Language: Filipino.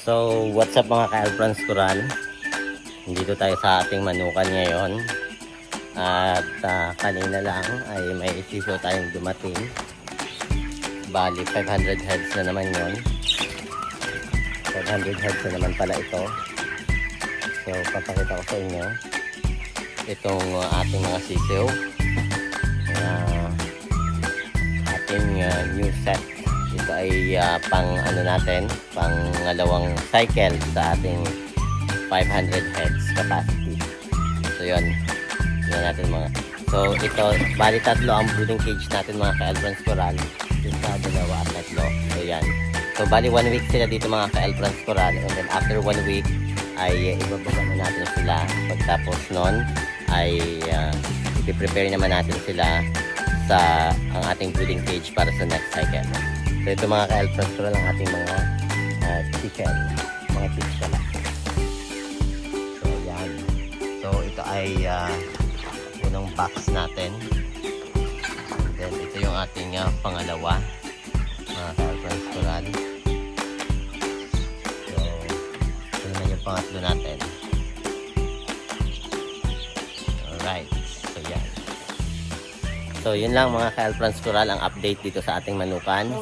So, what's up mga ka-Alfrans Coral? Dito tayo sa ating manukan ngayon. At kanina lang ay may sisiw tayong dumating. Bali, 500 heads na naman yon. 500 heads na naman pala ito. So, papakita ko sa inyo itong ating mga sisiw. Ating new set. Ito ay pang ano natin, pang ngalawang cycle sa ating 500 heads capacity. So yun, yun natin mga. So ito, bali tatlo ang brooding cage natin mga ka-Alfrans Coral. Isa, dalawa at tatlo. So yan. So bali 1 week sila dito mga ka-Alfrans Coral, and then after 1 week ay ibababa na natin sila. Pagtapos nun ay i-prepare naman natin sila sa ang ating brooding cage para sa next cycle. So ito mga ka-Alfrans Coral ang ating mga chicken, mga chicks pala. So yan. So ito ay unang box natin. And then ito yung ating pangalawa, mga ka-Alfrans Coral. So ito naman yung pangatlo natin. Alright. So yan. So yun lang mga ka-Alfrans Coral ang update dito sa ating manukan.